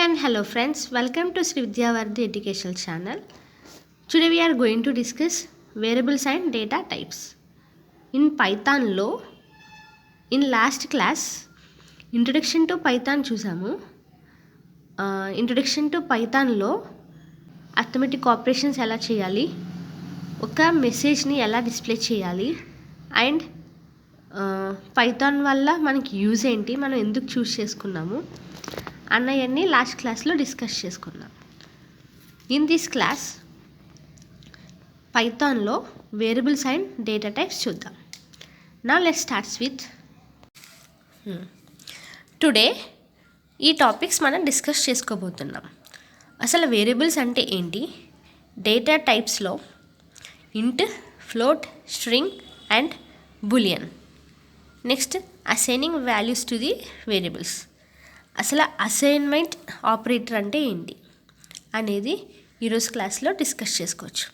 and hello friends, welcome to Sri Vidyavarthi educational channel. Today we are going to discuss variables and data types. In Python lo, in last class introduction to Python చూసాము. Introduction to పైథాన్లో arithmetic operations ఎలా చేయాలి, ఒక మెసేజ్ని ఎలా display చేయాలి and Python వల్ల మనకి use ఏంటి, మనం ఎందుకు చూస్ చేసుకున్నాము అన్నవన్నీ లాస్ట్ క్లాస్లో డిస్కస్ చేసుకున్నాం. ఇన్ దిస్ క్లాస్ పైథాన్లో వేరియబుల్స్ అండ్ డేటా టైప్స్ చూద్దాం. Now let's starts with today ఈ టాపిక్స్ మనం డిస్కస్ చేసుకోబోతున్నాం. అసలు వేరియబుల్స్ అంటే ఏంటి, డేటా టైప్స్లో int, float, string and boolean, next assigning values to the variables. అసలు అసైన్మెంట్ ఆపరేటర్ అంటే ఏంటి అనేది ఈరోజు క్లాస్లో డిస్కస్ చేసుకోవచ్చు.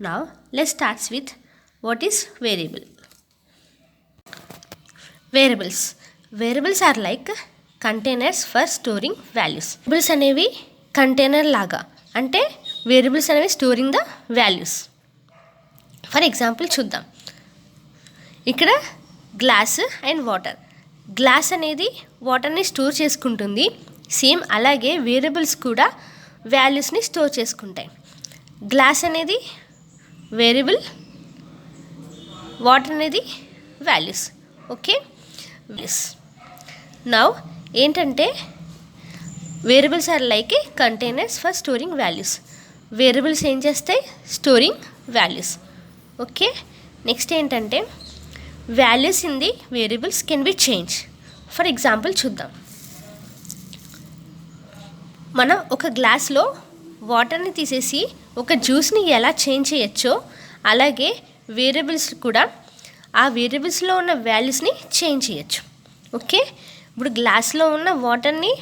Now let's starts with what is variable. Variables are like containers for storing values. Variables అనేవి కంటైనర్ లాగా, అంటే వేరియబుల్స్ అనేవి storing the values. For example చూద్దాం. ఇక్కడ గ్లాస్ అండ్ వాటర్. గ్లాస్ అనేది వాటర్ని స్టోర్ చేసుకుంటుంది, సేమ్ అలాగే వేరియబుల్స్ కూడా వాల్యూస్ని స్టోర్ చేసుకుంటాయి. గ్లాస్ అనేది వేరియబుల్, వాటర్ అనేది వాల్యూస్. ఓకే, నౌ ఏంటంటే variables are like a containers for storing values. Variables ఏం చేస్తాయి, స్టోరింగ్ వాల్యూస్. ఓకే, నెక్స్ట్ ఏంటంటే values in the variables can be change. For example చూద్దాం. మనం ఒక గ్లాస్లో వాటర్ని తీసేసి ఒక జ్యూస్ని ఎలా చేంజ్ చేయొచ్చో అలాగే వేరియబుల్స్ కూడా ఆ వేరియబుల్స్లో ఉన్న వాల్యూస్ని చేంజ్ చేయొచ్చు. ఓకే, ఇప్పుడు గ్లాస్లో ఉన్న వాటర్ని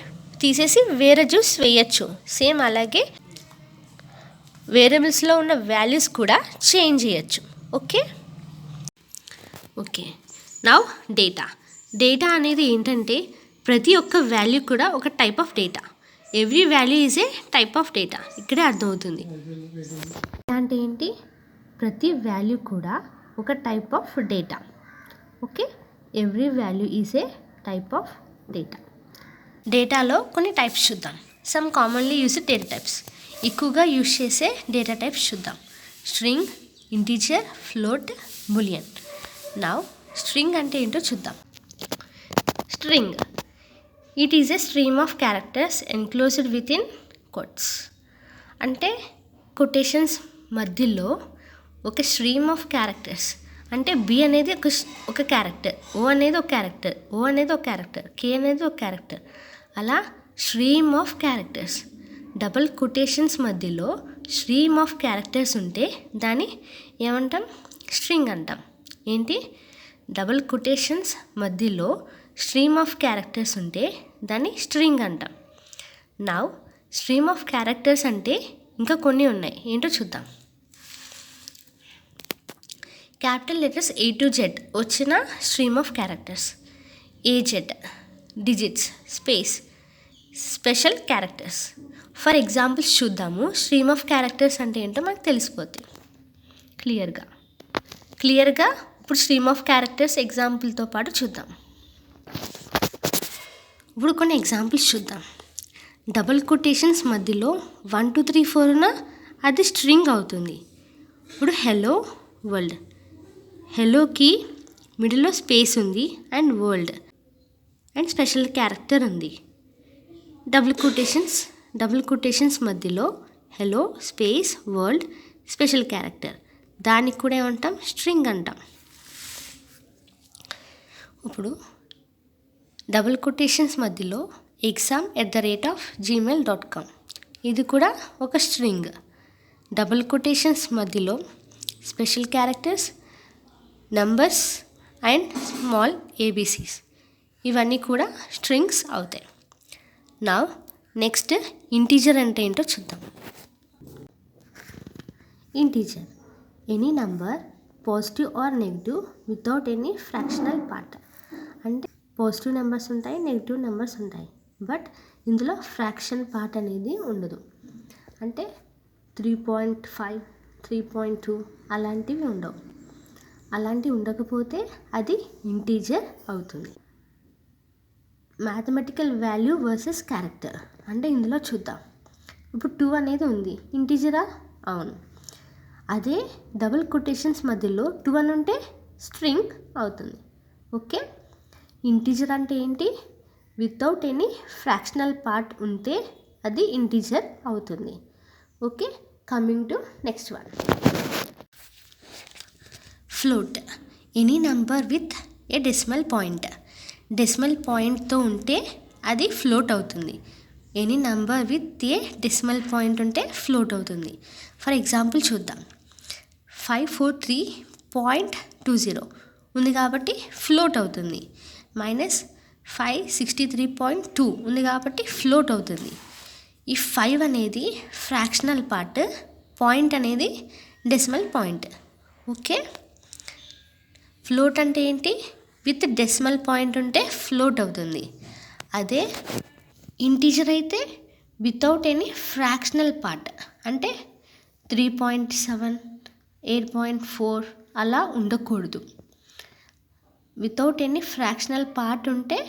తీసేసి వేరే జ్యూస్ వేయచ్చు, సేమ్ అలాగే వేరియబుల్స్లో ఉన్న వాల్యూస్ కూడా చేంజ్ చేయొచ్చు. ఓకే, నౌ డేటా అనేది ఏంటంటే ప్రతి ఒక్క వాల్యూ కూడా ఒక type of data. Every value is a type of data. ఇక్కడే అర్థమవుతుంది అంటే ఏంటి, ప్రతి వాల్యూ కూడా ఒక type of data. Okay, every value is a type of data. డేటాలో కొన్ని టైప్స్ చూద్దాం. Some commonly used data types. ఎక్కువగా యూజ్ చేసే డేటా టైప్స్ చూద్దాం. String, integer, float, boolean. Now string అంటే ఏంటో చూద్దాం. String, it is a stream of characters enclosed with in quotes. అంటే కొటేషన్స్ మధ్యలో ఒక స్ట్రీమ్ ఆఫ్ క్యారెక్టర్స్, అంటే బి అనేది ఒక క్యారెక్టర్, ఓ అనేది ఒక క్యారెక్టర్, ఓ అనేది ఒక క్యారెక్టర్, కే అనేది ఒక క్యారెక్టర్, అలా stream of characters. Double quotations మధ్యలో స్ట్రీమ్ ఆఫ్ క్యారెక్టర్స్ ఉంటే దాన్ని ఏమంటాం, స్ట్రింగ్ అంటాం. ఏంటి, డబుల్ కొటేషన్స్ మధ్యలో స్ట్రీమ్ ఆఫ్ క్యారెక్టర్స్ ఉంటే దాన్ని స్ట్రింగ్ అంటాం. నౌ స్ట్రీమ్ ఆఫ్ క్యారెక్టర్స్ అంటే ఇంకా కొన్ని ఉన్నాయి, ఏంటో చూద్దాం. Capital letters A to Z వచ్చిన stream of characters. AZ, digits, space, special characters. For examples చూద్దాము. స్ట్రీమ్ ఆఫ్ క్యారెక్టర్స్ అంటే ఏంటో మనకు తెలిసిపోతుంది క్లియర్గా. ఇప్పుడు స్ట్రీమ్ ఆఫ్ క్యారెక్టర్స్ ఎగ్జాంపుల్తో పాటు చూద్దాం. ఇప్పుడు కొన్ని ఎగ్జాంపుల్స్ చూద్దాం. డబుల్ కొటేషన్స్ మధ్యలో 1 2 3 4 ఉన్న అది స్ట్రింగ్ అవుతుంది. ఇప్పుడు హలో వరల్డ్, హెలోకి మిడిల్లో స్పేస్ ఉంది and world and special character ఉంది. డబుల్ కొటేషన్స్ మధ్యలో hello space world special character, దానికి కూడా ఏమంటాం, స్ట్రింగ్ అంటాం. ఇప్పుడు డబుల్ కొటేషన్స్ మధ్యలో exam@gmail.com, ఇది కూడా ఒక స్ట్రింగ్. డబుల్ కొటేషన్స్ మధ్యలో special characters, numbers and small ABCs, ఇవన్నీ కూడా స్ట్రింగ్స్ అవుతాయి. నౌ నెక్స్ట్ ఇంటీజర్ అంటే ఏంటో చూద్దాం. Integer, any number positive or negative without any fractional part. అంటే పాజిటివ్ నెంబర్స్ ఉంటాయి, నెగిటివ్ నెంబర్స్ ఉంటాయి. బట్ ఇందులో ఫ్రాక్షన్ పార్ట్ అనేది ఉండదు. అంటే 3.5 3.2 అలాంటివి ఉండవు. అలాంటివి ఉండకపోతే అది ఇంటీజర్ అవుతుంది. మ్యాథమెటికల్ వాల్యూ వర్సెస్ క్యారెక్టర్ అంటే ఇందులో చూద్దాం. ఇప్పుడు 2 అనేది ఉంది, ఇంటీజరా? అవును. అదే డబుల్ కొటేషన్స్ మధ్యలో 2 అని ఉంటే స్ట్రింగ్ అవుతుంది. ఓకే, ఇంటీజర్ అంటే ఏంటి? వితౌట్ ఎనీ ఫ్రాక్షనల్ పార్ట్ ఉంటే అది ఇంటీజర్ అవుతుంది. Okay, coming to next one. Float, any number with a decimal point. Decimal పాయింట్తో ఉంటే అది ఫ్లోట్ అవుతుంది. Any number with a decimal point ఉంటే ఫ్లోట్ అవుతుంది. ఫర్ ఎగ్జాంపుల్ చూద్దాం. 543.20 ఉంది కాబట్టి ఫ్లోట్ అవుతుంది. -563.2 ఉంది కాబట్టి ఫ్లోట్ అవుతుంది. ఈ 5 అనేది ఫ్రాక్షనల్ పార్ట్, పాయింట్ అనేది డెసిమల్ పాయింట్. ఓకే, ఫ్లోట్ అంటే ఏంటి? విత్ డెసిమల్ పాయింట్ ఉంటే ఫ్లోట్ అవుతుంది. అదే ఇంటీజర్ అయితే వితౌట్ ఎనీ ఫ్రాక్షనల్ పార్ట్, అంటే 3.7 8.4 అలా ఉండకూడదు. వితౌట్ ఎనీ ఫ్రాక్షనల్ పార్ట్ ఉంటే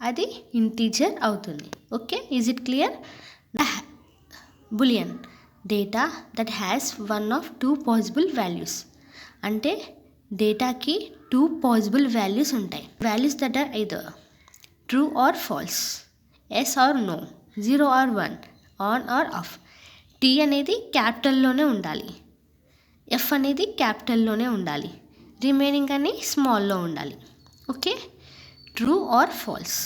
అది ఇంటీజర్ అవుతుంది. Okay, is it clear? Boolean, data that has one of 2 possible values. అంటే డేటాకి 2 పాసిబుల్ వాల్యూస్ ఉంటాయి. Values that are either true or false, yes or no, 0 or 1, on or off. T అనేది క్యాపిటల్లోనే ఉండాలి, F అనేది క్యాపిటల్లోనే ఉండాలి, రిమైనింగ్ అని స్మాల్లో ఉండాలి. Okay, true or false.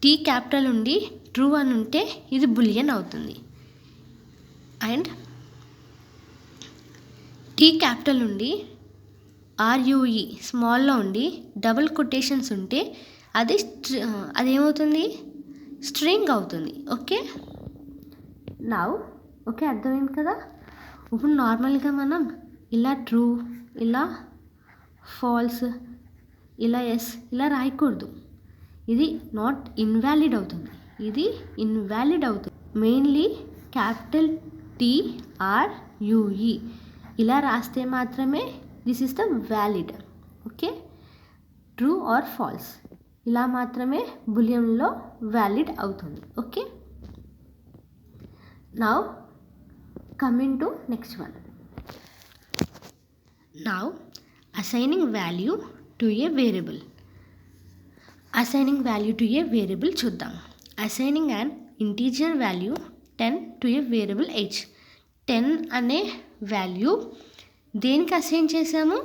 T capital ఉండి ట్రూ అని ఉంటే ఇది బులియన్ అవుతుంది. అండ్ టీ క్యాపిటల్ ఉండి ఆర్యూఈ స్మాల్లో ఉండి డబుల్ కొటేషన్స్ ఉంటే అదేమవుతుంది? స్ట్రింగ్ అవుతుంది. ఓకే, ఓకే, అర్థమైంది కదా? ఇప్పుడు నార్మల్గా మనం ఇలా ట్రూ, ఇలా ఫాల్స్, ఇలా ఎస్, ఇలా రాయకూడదు. ఇది నాట్ ఇన్వాలిడ్ అవుతుంది. ఇది ఇన్వాలిడ్ అవుతుంది. మెయిన్లీ క్యాపిటల్ TRUE ఇలా రాస్తే మాత్రమే this is the valid. Okay, true or false ఇలా మాత్రమే బులియన్లో వ్యాలిడ్ అవుతుంది. Okay, now coming to next one. Now assigning value to a variable. Assigning value to a variable చూద్దాం. Assigning an integer value 10 to a variable h. 10 అనే value దేనికి assign చేసాము?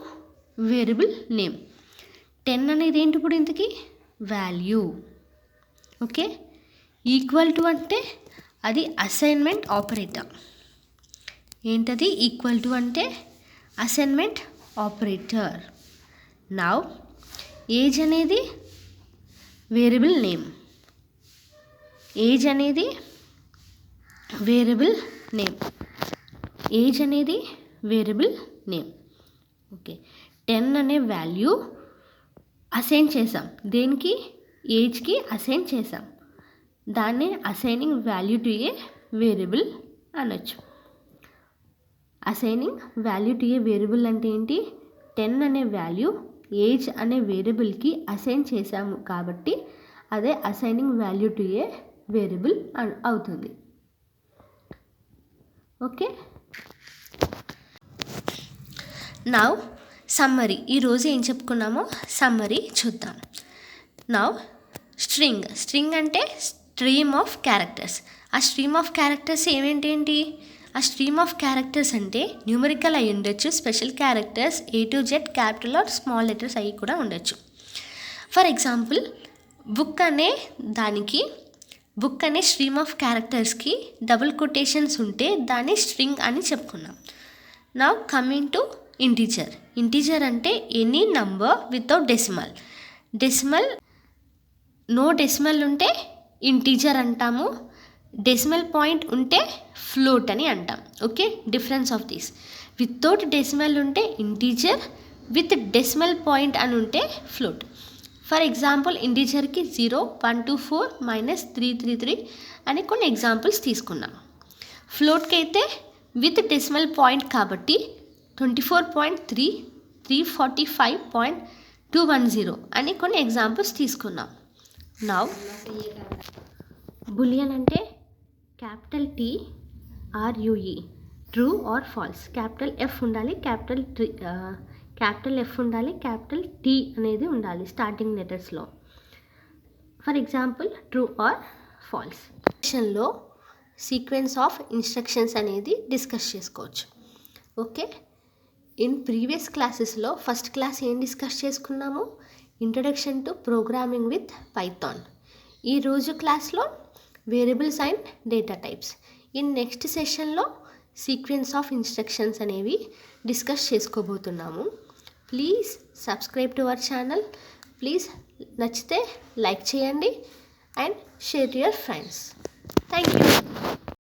Variable name. 10 అనేది ఏంటి ఇప్పుడు ఇంతకీ? వాల్యూ. ఓకే, ఈక్వల్ టు అంటే అది అసైన్మెంట్ ఆపరేటర్. ఏంటది? ఈక్వల్ టు అంటే అసైన్మెంట్ ఆపరేటర్. నౌ ఏజ్ అనేది వేరియబుల్ నేమ్. ఏజ్ అనేది వేరియబుల్ నేమ్. ఏజ్ అనేది వేరియబుల్ నేమ్. ఓకే, 10 అనే వాల్యూ అసైన్ చేసాం. దేనికి? ఏజ్కి అసైన్ చేసాం. దాన్నే assigning value to a variable అనొచ్చు. Assigning value to a variable అంటే ఏంటి? 10 అనే వాల్యూ ఏజ్ అనే వేరియబుల్కి అసైన్ చేసాము కాబట్టి అదే assigning value to a variable అవుతుంది. Okay, now summary. ఈరోజు ఏం చెప్పుకున్నామో సమ్మరీ చూద్దాం. నౌ స్ట్రింగ్ అంటే స్ట్రీమ్ ఆఫ్ క్యారెక్టర్స్. ఆ స్ట్రీమ్ ఆఫ్ క్యారెక్టర్స్ ఏమేంటి? ఆ స్ట్రీమ్ ఆఫ్ క్యారెక్టర్స్ అంటే న్యూమరికల్ అయి ఉండొచ్చు, special characters A to Z capital or small letters అవి కూడా ఉండొచ్చు. ఫర్ ఎగ్జాంపుల్ బుక్ అనే స్ట్రీమ్ ఆఫ్ క్యారెక్టర్స్కి డబుల్ కొటేషన్స్ ఉంటే దాన్ని స్ట్రింగ్ అని చెప్పుకున్నాం. నౌ కమింగ్ టు ఇంటీజర్ అంటే any number without decimal. No decimal ఉంటే ఇంటీజర్ అంటాము. డెసిమల్ పాయింట్ ఉంటే ఫ్లోట్ అని అంటాం. Okay, difference of this. Without decimal ఉంటే ఇంటీజర్, విత్ డెసిమల్ పాయింట్ అని ఉంటే ఫ్లోట్. ఫర్ ఎగ్జాంపుల్ ఇంటీజర్కి 0, 1, 2, 4, -3, 3, 3 అని కొన్ని ఎగ్జాంపుల్స్ తీసుకున్నాం. ఫ్లోట్కి అయితే విత్ డెసిమల్ పాయింట్ కాబట్టి 24.3, 345.210 అని కొన్ని ఎగ్జాంపుల్స్ తీసుకున్నాం. నౌ బూలియన్ అంటే capital TRUE, true or false. Capital F ఉండాలి, క్యాపిటల్ F ఉండాలి, క్యాపిటల్ T అనేది ఉండాలి స్టార్టింగ్ లెటర్స్లో. For example true or false. సెషన్లో సీక్వెన్స్ ఆఫ్ ఇన్స్ట్రక్షన్స్ అనేది డిస్కస్ చేసుకోవచ్చు. ఓకే, ఇన్ ప్రీవియస్ క్లాసెస్లో ఫస్ట్ క్లాస్ ఏం డిస్కస్ చేసుకున్నాము? Introduction to programming with Python. ఈరోజు క్లాస్లో variables and data types. In next సెషన్లో సీక్వెన్స్ ఆఫ్ ఇన్స్ట్రక్షన్స్ అనేవి డిస్కస్ చేసుకోబోతున్నాము. Please subscribe to our channel. Please నచ్చితే లైక్ చేయండి and share to your friends. Thank you.